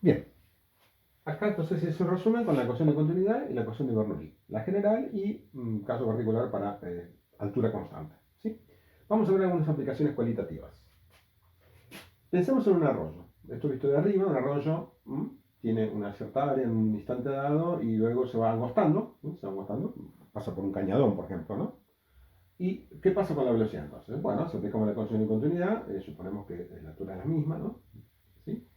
Bien, acá entonces es un resumen con la ecuación de continuidad y la ecuación de Bernoulli. La general y caso particular para altura constante. ¿Sí? Vamos a ver algunas aplicaciones cualitativas. Pensemos en un arroyo. Esto visto de arriba, un arroyo tiene una cierta área en un instante dado y luego se va angostando, se va angostando, pasa por un cañadón, por ejemplo, ¿no? ¿Y qué pasa con la velocidad entonces? Bueno, si aplicamos la ecuación de continuidad, suponemos que la altura es la misma, ¿no? ¿Sí?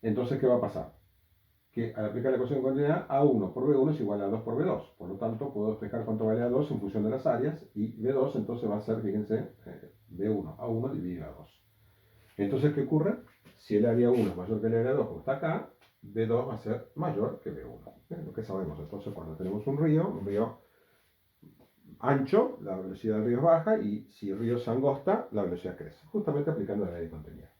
Entonces, ¿qué va a pasar? Que al aplicar la ecuación de continuidad, A1 por B1 es igual a 2 por B2. Por lo tanto, puedo despejar cuánto vale A2 en función de las áreas y B2 entonces va a ser, fíjense, B1, A1 dividido a 2. Entonces, ¿qué ocurre? Si el área 1 es mayor que el área 2, como está acá, B2 va a ser mayor que B1. Es lo que sabemos. Entonces, cuando tenemos un río ancho, la velocidad del río es baja y si el río se angosta, la velocidad crece, justamente aplicando la ley de continuidad.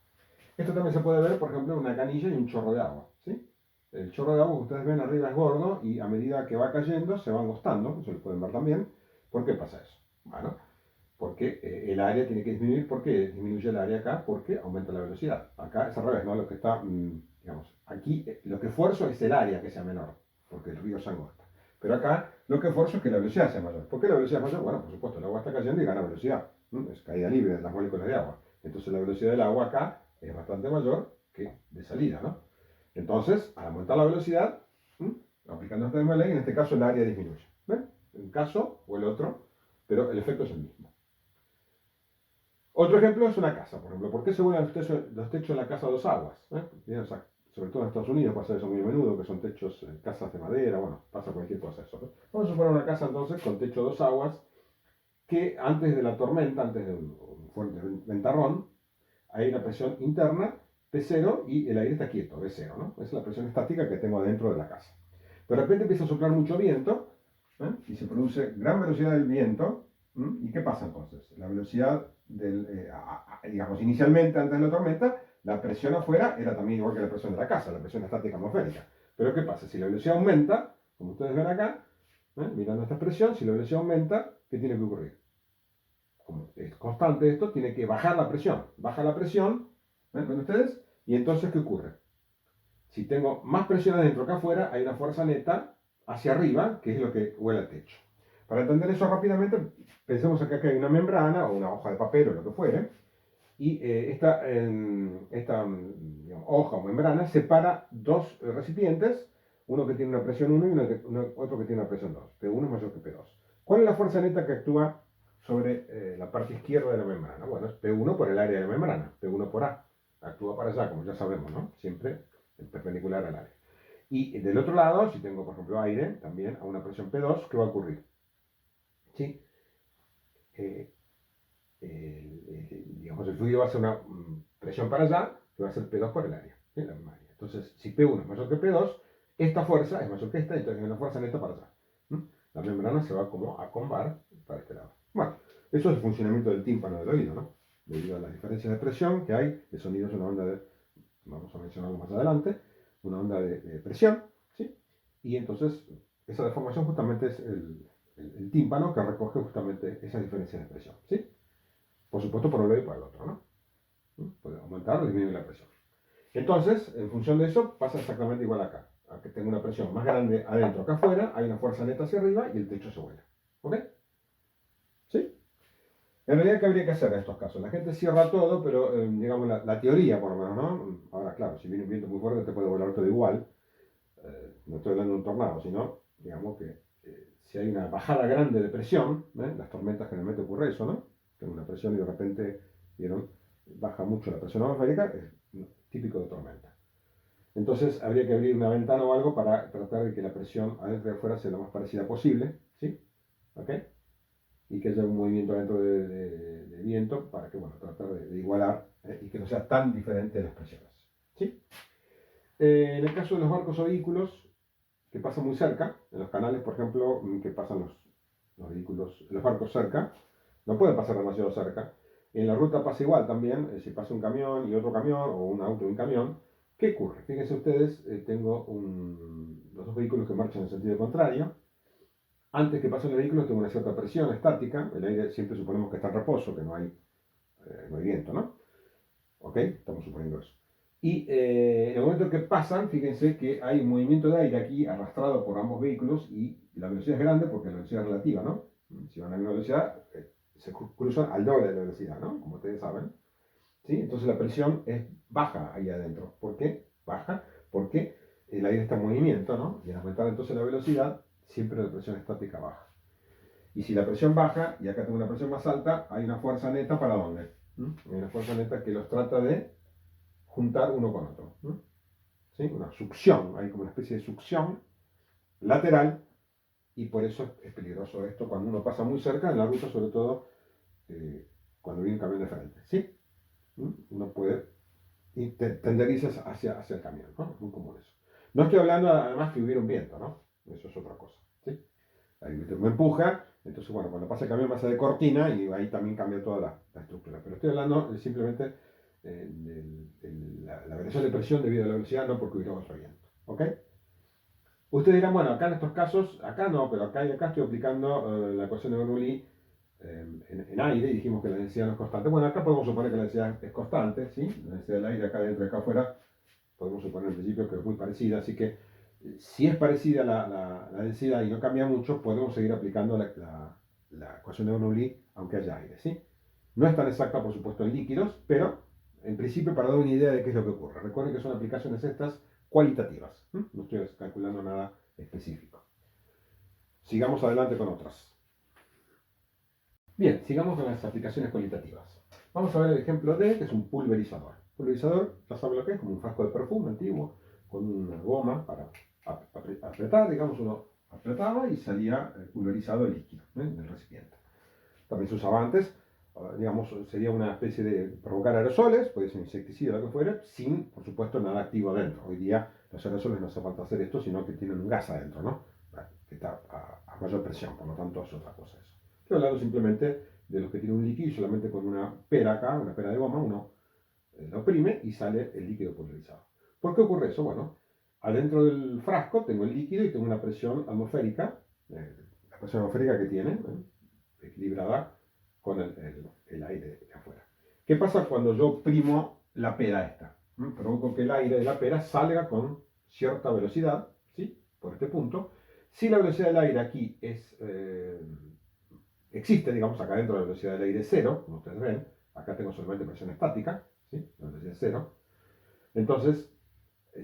Esto también se puede ver, por ejemplo, en una canilla y un chorro de agua. ¿Sí? El chorro de agua que ustedes ven arriba es gordo y a medida que va cayendo se va angostando, eso lo pueden ver también. ¿Por qué pasa eso? Bueno, porque el área tiene que disminuir. ¿Por qué disminuye el área acá? Porque aumenta la velocidad. Acá es al revés, ¿no? Lo que está, digamos, aquí lo que esfuerzo es el área que sea menor, porque el río se angosta. Pero acá lo que esfuerzo es que la velocidad sea mayor. ¿Por qué la velocidad es mayor? Bueno, por supuesto, el agua está cayendo y gana velocidad. Es caída libre de las moléculas de agua. Entonces la velocidad del agua acá es bastante mayor que de salida, ¿no? Entonces, al aumentar la velocidad, aplicando esta misma ley, en este caso el área disminuye. ¿Ven? Un caso o el otro, pero el efecto es el mismo. Otro ejemplo es una casa, por ejemplo. ¿Por qué se vuelan los techos de la casa a dos aguas? O sea, sobre todo en Estados Unidos pasa eso muy a menudo, que son techos, casas de madera, bueno, pasa cualquier cosa eso. ¿No? Vamos a suponer una casa entonces con techo a dos aguas, que antes de la tormenta, antes de un fuerte ventarrón, hay una presión interna, P0, y el aire está quieto, B0, ¿no? Esa es la presión estática que tengo dentro de la casa. Pero de repente empieza a soplar mucho viento, y se produce gran velocidad del viento. ¿Y qué pasa entonces? La velocidad digamos, inicialmente antes de la tormenta, la presión afuera era también igual que la presión de la casa, la presión estática atmosférica. Pero ¿qué pasa? Si la velocidad aumenta, como ustedes ven acá, mirando esta expresión, si la velocidad aumenta, ¿qué tiene que ocurrir? Como es constante esto, tiene que bajar la presión. Baja la presión, ¿ven ustedes? Y entonces, ¿qué ocurre? Si tengo más presión adentro que afuera, hay una fuerza neta hacia arriba, que es lo que huele al techo. Para entender eso rápidamente, pensemos acá que hay una membrana o una hoja de papel o lo que fuere, y esta digamos, hoja o membrana separa dos recipientes, uno que tiene una presión 1 y otro que tiene una presión 2. P1 es mayor que P2. ¿Cuál es la fuerza neta que actúa sobre la parte izquierda de la membrana? Bueno, es P1 por el área de la membrana, P1 por A. Actúa para allá, como ya sabemos, ¿no? Siempre perpendicular al área. Y del otro lado, si tengo, por ejemplo, aire, también a una presión P2, ¿qué va a ocurrir? ¿Sí? Eh, digamos, el fluido va a hacer una presión para allá, que va a ser P2 por el área, ¿sí? La misma área. Entonces, si P1 es mayor que P2, esta fuerza es mayor que esta, entonces hay una fuerza neta para allá. La membrana se va como a combar para este lado. Bueno, eso es el funcionamiento del tímpano del oído, ¿no? Debido a las diferencias de presión que hay, el sonido es una onda de, vamos a mencionarlo más adelante, una onda de presión, ¿sí? Y entonces, esa deformación justamente es el tímpano que recoge justamente esas diferencias de presión, ¿sí? Por supuesto, por un lado y por el otro, ¿no? Puede aumentar o disminuir la presión. Entonces, en función de eso, pasa exactamente igual acá. Aunque tengo una presión más grande adentro que afuera, hay una fuerza neta hacia arriba y el techo se vuela. ¿Ok? ¿Sí? En realidad, ¿qué habría que hacer en estos casos? La gente cierra todo, pero digamos la teoría, por lo menos, ¿no? Ahora, claro, si viene un viento muy fuerte, te puede volar todo igual. No estoy hablando de un tornado, sino, digamos que si hay una bajada grande de presión, las tormentas generalmente ocurre eso, ¿no? Tengo una presión y de repente, ¿vieron? Baja mucho la presión atmosférica, es típico de tormenta. Entonces habría que abrir una ventana o algo para tratar de que la presión adentro y afuera sea lo más parecida posible, ¿sí? ¿Ok? Y que haya un movimiento adentro de viento para que, bueno, tratar de igualar y que no sea tan diferente las presiones, ¿sí? En el caso de los barcos o vehículos que pasan muy cerca, en los canales, por ejemplo, que pasan los vehículos, los barcos cerca, no pueden pasar demasiado cerca. En la ruta pasa igual también, si pasa un camión y otro camión, o un auto y un camión, ¿qué ocurre? Fíjense ustedes, tengo los dos vehículos que marchan en sentido contrario. Antes que pasen los vehículos tengo una cierta presión estática, el aire siempre suponemos que está en reposo, que no hay viento, ¿no? ¿Ok? Estamos suponiendo eso. Y en el momento que pasan, fíjense que hay un movimiento de aire aquí arrastrado por ambos vehículos y la velocidad es grande porque la velocidad es relativa, ¿no? Si van a una velocidad, se cruzan al doble de la velocidad, ¿no? Como ustedes saben. ¿Sí? Entonces la presión es baja ahí adentro. ¿Por qué? Baja porque el aire está en movimiento, ¿no? Y al aumentar entonces la velocidad, siempre la presión estática baja. Y si la presión baja, y acá tengo una presión más alta, hay una fuerza neta ¿para dónde? Hay una fuerza neta que los trata de juntar uno con otro. ¿Sí? Una succión, hay como una especie de succión lateral, y por eso es peligroso esto cuando uno pasa muy cerca en la ruta, sobre todo cuando viene un camión de frente. ¿Sí? Uno puede tenderizas hacia el camión, ¿no? Es muy común eso. No estoy hablando además que hubiera un viento, ¿no? Eso es otra cosa, ¿sí? Ahí me empuja, entonces bueno, cuando pasa el camión pasa de cortina y ahí también cambia toda la estructura. Pero estoy hablando simplemente de la variación de presión debido a la velocidad, no porque hubiera otro viento, ¿ok? Ustedes dirán, bueno, acá en estos casos, acá no, pero acá y acá estoy aplicando la ecuación de Bernoulli en aire y dijimos que la densidad no es constante. Bueno, acá podemos suponer que la densidad es constante, ¿sí? La densidad del aire acá dentro y acá afuera podemos suponer en principio que es muy parecida, así que si es parecida la densidad y no cambia mucho, podemos seguir aplicando la ecuación de Bernoulli aunque haya aire, ¿sí? No es tan exacta, por supuesto, en líquidos, pero en principio para dar una idea de qué es lo que ocurre. Recuerden que son aplicaciones estas cualitativas, no estoy calculando nada específico. Sigamos adelante con otras. Bien, sigamos con las aplicaciones cualitativas. Vamos a ver el ejemplo de, que es un pulverizador. Pulverizador, ya saben lo que es, como un frasco de perfume antiguo, con una goma para apretar, digamos, uno apretaba y salía pulverizado el líquido del recipiente. También se usaba antes, digamos, sería una especie de provocar aerosoles, puede ser insecticida o lo que fuera, sin, por supuesto, nada activo adentro. Hoy día los aerosoles no hace falta hacer esto, sino que tienen un gas adentro, ¿no? Que está a mayor presión, por lo tanto es otra cosa eso. Estoy hablando simplemente de los que tienen un líquido y solamente con una pera acá, una pera de goma, uno lo oprime y sale el líquido pulverizado. ¿Por qué ocurre eso? Bueno, adentro del frasco tengo el líquido y tengo una presión atmosférica, la presión atmosférica que tiene, equilibrada con el aire de afuera. ¿Qué pasa cuando yo oprimo la pera esta? Provoco que el aire de la pera salga con cierta velocidad, ¿sí? Por este punto. Si la velocidad del aire aquí existe, digamos, acá dentro la velocidad del aire es cero, como ustedes ven, acá tengo solamente presión estática, ¿sí? La velocidad es cero. Entonces,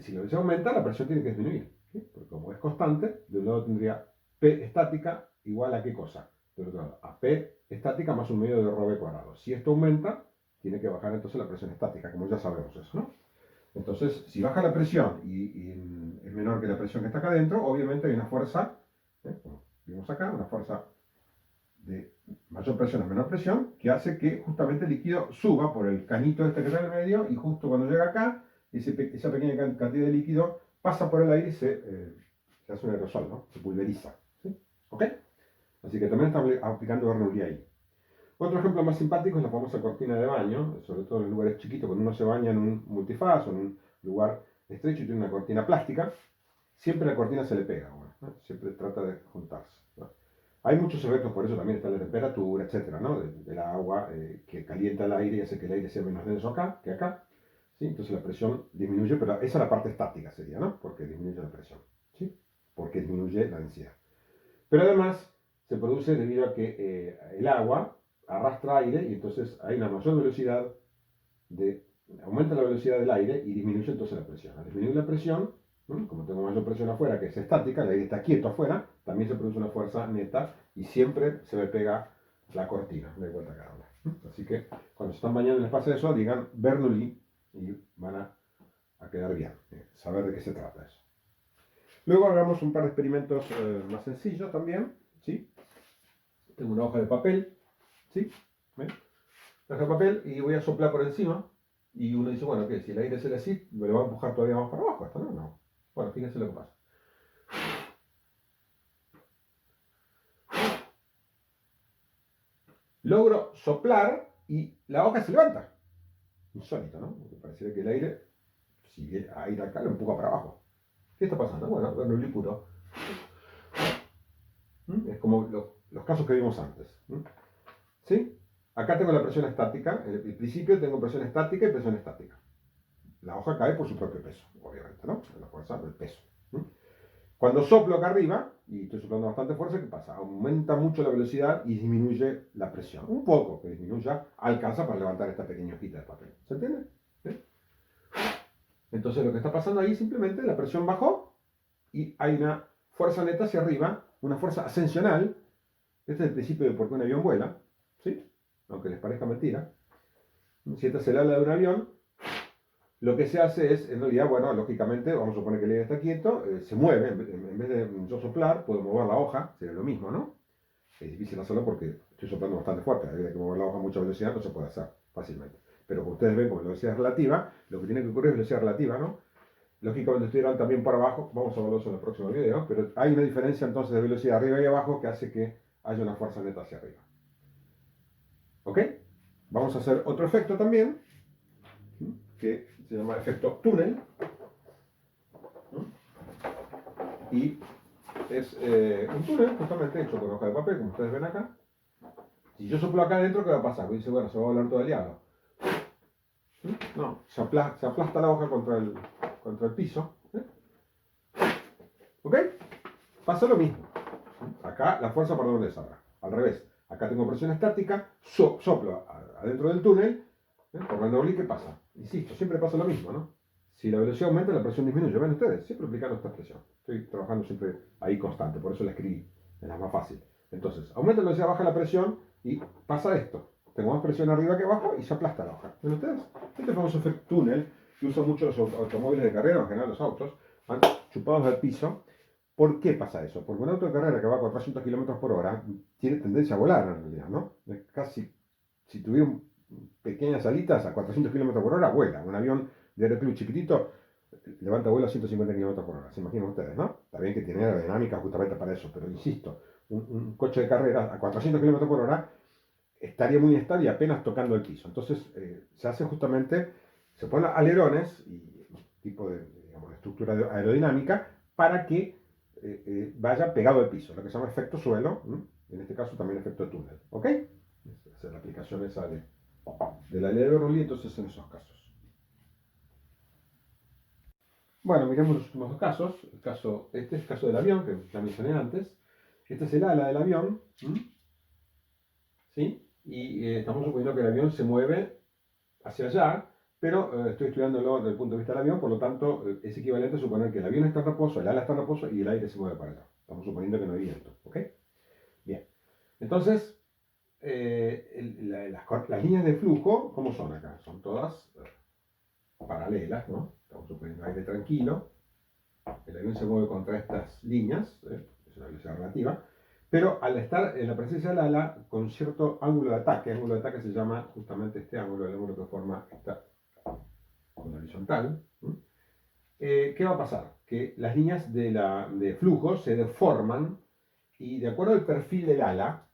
si la velocidad aumenta, la presión tiene que disminuir, ¿sí? Porque como es constante, de un lado tendría P estática igual a qué cosa, del otro lado, a P estática más un medio de ρ cuadrado. Si esto aumenta, tiene que bajar entonces la presión estática, como ya sabemos eso, ¿no? Entonces, si baja la presión y es menor que la presión que está acá adentro, obviamente hay una fuerza, como vimos acá, una fuerza de mayor presión a menor presión, que hace que justamente el líquido suba por el canito este que está en el medio, y justo cuando llega acá, esa pequeña cantidad de líquido pasa por el aire y se hace un aerosol, ¿no? Se pulveriza. ¿Sí? ¿Ok? Así que también está aplicando Bernoulli ahí. Otro ejemplo más simpático es la famosa cortina de baño, sobre todo en lugares chiquitos, cuando uno se baña en un multifaz o en un lugar estrecho y tiene una cortina plástica, siempre la cortina se le pega, bueno, ¿no? Siempre trata de juntarse, ¿no? Hay muchos efectos, por eso también está la temperatura, etcétera, ¿no? Del agua que calienta el aire y hace que el aire sea menos denso acá que acá, ¿sí? Entonces la presión disminuye, pero esa es la parte estática sería, ¿no? Porque disminuye la presión, ¿sí? Porque disminuye la densidad. Pero además se produce debido a que el agua arrastra aire y entonces hay una mayor velocidad aumenta la velocidad del aire y disminuye entonces la presión. Al disminuir la presión, ¿no? Como tengo mayor presión afuera, que es estática, el aire está quieto afuera, también se produce una fuerza neta y siempre se me pega la cortina de vuelta cada una. Así que cuando se están bañando y les pasa eso, digan Bernoulli y van a quedar bien, saber de qué se trata eso. Luego hagamos un par de experimentos más sencillos también, ¿sí? Tengo una hoja de papel, ¿sí? ¿Ven? Una hoja de papel y voy a soplar por encima. Y uno dice, bueno, ¿qué? Si el aire sale así, me lo va a empujar todavía más para abajo esto, ¿no? No. Bueno, fíjense lo que pasa. Logro soplar y la hoja se levanta. Insólito, ¿no? Porque pareciera que el aire, si viene aire acá, lo empuja para abajo. ¿Qué está pasando? Bueno, Bernoulli puro. Es como los casos que vimos antes. ¿Sí? Acá tengo la presión estática. En el principio tengo presión estática y presión estática. la hoja cae por su propio peso, obviamente, ¿no? La fuerza del peso. Cuando soplo acá arriba, y estoy soplando bastante fuerza, ¿qué pasa? Aumenta mucho la velocidad y disminuye la presión. Un poco que disminuya, alcanza para levantar esta pequeña hojita de papel. ¿Se entiende? ¿Sí? Entonces lo que está pasando ahí simplemente la presión bajó y hay una fuerza neta hacia arriba, una fuerza ascensional. Este es el principio de por qué un avión vuela, ¿sí? Aunque les parezca mentira. Si esta es el ala de un avión, lo que se hace es, en realidad, bueno, lógicamente, vamos a suponer que el aire está quieto, se mueve, en vez de yo soplar, puedo mover la hoja, sería lo mismo, ¿no? Es difícil hacerlo porque estoy soplando bastante fuerte, hay que mover la hoja a mucha velocidad, no se puede hacer fácilmente. Pero como ustedes ven, como velocidad es relativa, lo que tiene que ocurrir es velocidad relativa, ¿no? Lógicamente estuvieran también por abajo, vamos a verlo eso en el próximo video, pero hay una diferencia entonces de velocidad arriba y abajo que hace que haya una fuerza neta hacia arriba. ¿Ok? Vamos a hacer otro efecto también, que se llama efecto túnel. Y es un túnel justamente hecho con hoja de papel, como ustedes ven acá. Si yo soplo acá adentro, ¿qué va a pasar? Dice, bueno, se va a volar todo el diablo. No, se aplasta la hoja contra el piso. ¿Ok? Pasa lo mismo. Acá la fuerza para dónde es ahora. Al revés. Acá tengo presión estática, soplo adentro del túnel, por la doble, ¿qué pasa? Insisto, siempre pasa lo mismo, ¿no? Si la velocidad aumenta, la presión disminuye. Ven ustedes, siempre aplicando esta expresión. Estoy trabajando siempre ahí constante, por eso la escribí, es la más fácil. Entonces, aumenta la velocidad, baja la presión y pasa esto. Tengo más presión arriba que abajo y se aplasta la hoja. ¿Ven ustedes? Este famoso efecto túnel que usan mucho los automóviles de carrera, en general los autos, van chupados al piso. ¿Por qué pasa eso? Porque un auto de carrera que va a 400 km por hora tiene tendencia a volar en realidad, ¿no? Casi, si tuviera pequeñas alitas a 400 km por hora, vuela. Un avión de aeroclub chiquitito levanta vuelo a 150 km por hora. Se imaginan ustedes, ¿no? Está bien que tiene aerodinámica justamente para eso, pero insisto, un coche de carrera a 400 km por hora estaría muy inestable y apenas tocando el piso. Entonces, se hace justamente, se ponen alerones y tipo digamos, de estructura aerodinámica para que vaya pegado al piso, lo que se llama efecto suelo, en este caso también efecto túnel, ¿ok? Esa es la aplicación esa de la ley de Bernoulli, entonces en esos casos. Bueno, miremos los últimos dos casos. Este es el caso del avión, que ya mencioné antes. Este es el ala del avión, ¿sí? Y estamos suponiendo que el avión se mueve hacia allá, pero estoy estudiándolo desde el punto de vista del avión, por lo tanto es equivalente a suponer que el avión está en reposo, el ala está en reposo y el aire se mueve para allá. Estamos suponiendo que no hay viento, ¿ok? Bien. Entonces, las líneas de flujo, ¿cómo son acá? Son todas paralelas, ¿no? Estamos suponiendo aire tranquilo. El avión se mueve contra estas líneas, es una velocidad relativa, pero al estar en la presencia del ala con cierto ángulo de ataque se llama justamente este ángulo, el ángulo que forma esta horizontal. ¿Qué va a pasar? Que las líneas de flujo se deforman y de acuerdo al perfil del ala,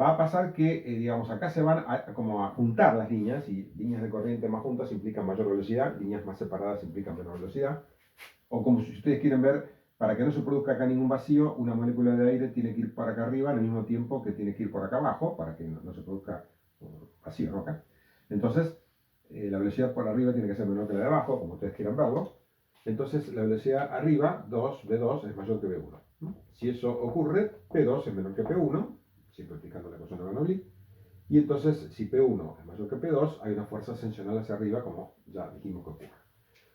va a pasar que, digamos, acá se van como a juntar las líneas y líneas de corriente más juntas implican mayor velocidad, líneas más separadas implican menor velocidad. O como si ustedes quieren ver, para que no se produzca acá ningún vacío, una molécula de aire tiene que ir para acá arriba al mismo tiempo que tiene que ir por acá abajo, para que no se produzca vacío, ¿no? Acá. Entonces, la velocidad por arriba tiene que ser menor que la de abajo, como ustedes quieran verlo. Entonces, la velocidad arriba, V2, es mayor que V1. Si eso ocurre, P2 es menor que P1, siempre aplicando la ecuación de Bernoulli. Y entonces, si P1 es mayor que P2, hay una fuerza ascensional hacia arriba, como ya dijimos que ocurre.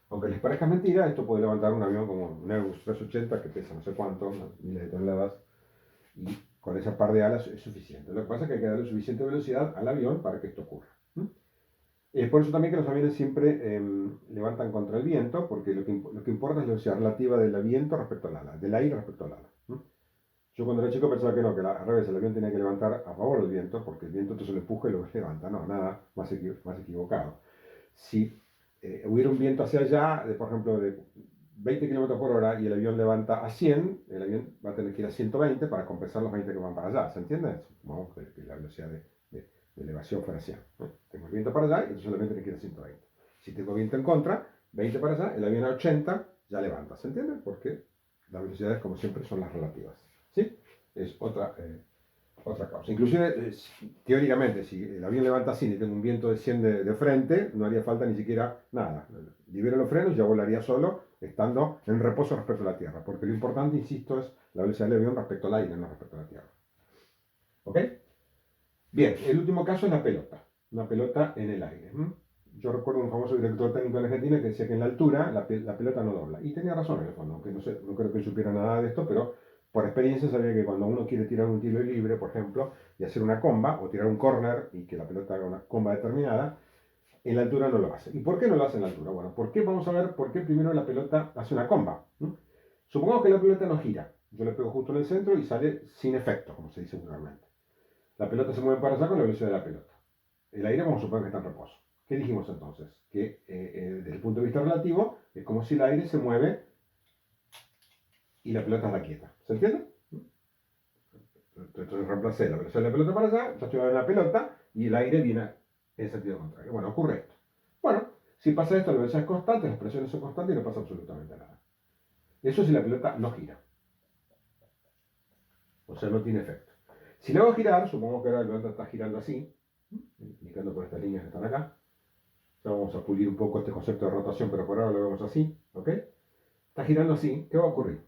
Aunque les parezca mentira, esto puede levantar un avión como un Airbus 380 que pesa no sé cuánto, miles de toneladas, y con esa par de alas es suficiente. Lo que pasa es que hay que darle suficiente velocidad al avión para que esto ocurra. Es por eso también que los aviones siempre levantan contra el viento, porque lo que importa es la velocidad relativa del viento respecto al ala, del aire respecto al ala. Yo cuando era chico pensaba que no, que al revés, el avión tenía que levantar a favor del viento, porque el viento entonces lo empuja y lo levanta. No, nada más equivocado. Si hubiera un viento hacia allá, por ejemplo, de 20 km por hora y el avión levanta a 100, el avión va a tener que ir a 120 para compensar los 20 que van para allá. ¿Se entiende? Vamos, que la velocidad de elevación fuera 100. Tengo el viento para allá y entonces el avión tiene que ir a 120. Si tengo viento en contra, 20 para allá, el avión a 80 ya levanta. ¿Se entiende? Porque las velocidades, como siempre, son las relativas. ¿Sí? Es otra otra causa. Inclusive, teóricamente, si el avión levanta así y tengo un viento de 100 de frente, no haría falta ni siquiera nada. Libero los frenos y ya volaría solo, estando en reposo respecto a la Tierra. Porque lo importante, insisto, es la velocidad del avión respecto al aire, no respecto a la Tierra. ¿Ok? Bien, el último caso es la pelota. Una pelota en el aire. Yo recuerdo un famoso director técnico en Argentina que decía que en la altura la pelota no dobla. Y tenía razón en el fondo, aunque no creo que él supiera nada de esto, pero por experiencia sabía que cuando uno quiere tirar un tiro libre, por ejemplo, y hacer una comba, o tirar un córner y que la pelota haga una comba determinada, en la altura no lo hace. ¿Y por qué no lo hace en la altura? Bueno, vamos a ver por qué primero la pelota hace una comba. Supongamos que la pelota no gira. Yo le pego justo en el centro y sale sin efecto, como se dice vulgarmente. La pelota se mueve para allá con la velocidad de la pelota. El aire vamos a suponer que está en reposo. ¿Qué dijimos entonces? Que desde el punto de vista relativo es como si el aire se mueve y la pelota está quieta. ¿Se entiende? Entonces reemplacé la velocidad de la pelota para allá, ya estoy en la pelota y el aire viene en sentido contrario. Bueno, ocurre esto. Bueno, si pasa esto, la velocidad es constante, las presiones son constantes y no pasa absolutamente nada. Eso si la pelota no gira. O sea, no tiene efecto. Si la hago girar, supongo que ahora la pelota está girando así, indicando por estas líneas que están acá. Ya vamos a pulir un poco este concepto de rotación, pero por ahora lo vemos así, ¿ok? Está girando así, ¿qué va a ocurrir?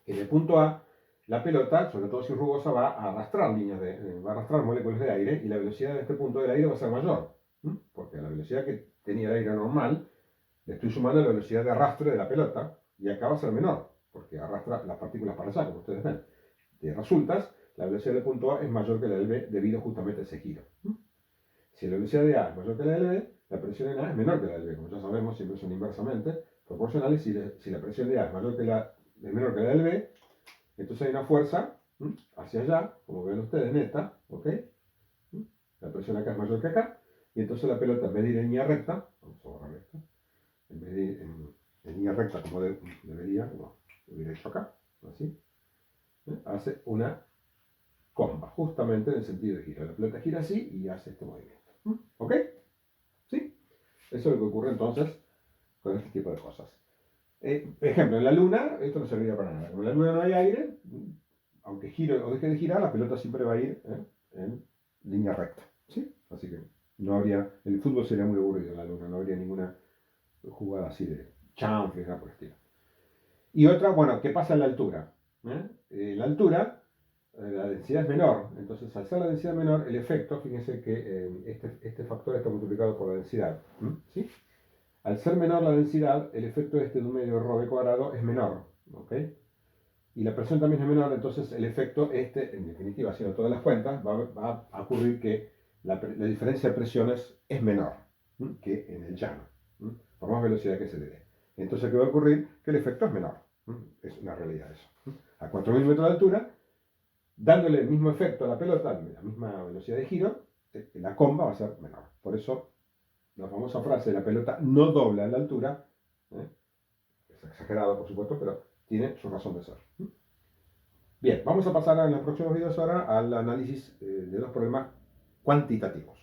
En el punto A, la pelota, sobre todo si es rugosa, va a arrastrar va a arrastrar moléculas de aire y la velocidad de este punto del aire va a ser mayor, porque a la velocidad que tenía el aire normal, le estoy sumando la velocidad de arrastre de la pelota y acá va a ser menor, porque arrastra las partículas para allá, como ustedes ven. De resultas, la velocidad del punto A es mayor que la del B debido justamente a ese giro. Si la velocidad de A es mayor que la del B, la presión en A es menor que la del B. Como ya sabemos, siempre son inversamente proporcionales. Si la presión de A es menor que la del B, entonces hay una fuerza hacia allá, como ven ustedes, neta, ¿ok? La presión acá es mayor que acá, y entonces la pelota, en vez de ir en línea recta, vamos a borrar esto, en vez de ir en línea recta como debería, no, lo hubiera hecho acá, así, hace una comba, justamente en el sentido de giro. La pelota gira así y hace este movimiento. ¿Ok? ¿Sí? Eso es lo que ocurre entonces con este tipo de cosas. Ejemplo, en la Luna, esto no serviría para nada. Como en la Luna no hay aire, aunque gire o deje de girar, la pelota siempre va a ir en línea recta. ¿Sí? Así que no habría, el fútbol sería muy aburrido en la Luna, no habría ninguna jugada así de champ, nada por el estilo. Y otra, bueno, ¿qué pasa en la altura? La altura, la densidad es menor, entonces al ser la densidad menor, el efecto, fíjense que este factor está multiplicado por la densidad. ¿Sí? Al ser menor la densidad, el efecto de un medio ρ cuadrado es menor. ¿Ok? Y la presión también es menor, entonces el efecto, en definitiva, haciendo todas las cuentas, va a ocurrir que la diferencia de presiones es menor que en el llano, por más velocidad que se le dé. Entonces, ¿qué va a ocurrir? Que el efecto es menor. Es una realidad eso. A 4.000 metros de altura, dándole el mismo efecto a la pelota, la misma velocidad de giro, la comba va a ser menor. Por eso, la famosa frase, la pelota no dobla en la altura, es exagerado por supuesto, pero tiene su razón de ser. Bien, vamos a pasar en los próximos videos ahora al análisis de los problemas cuantitativos.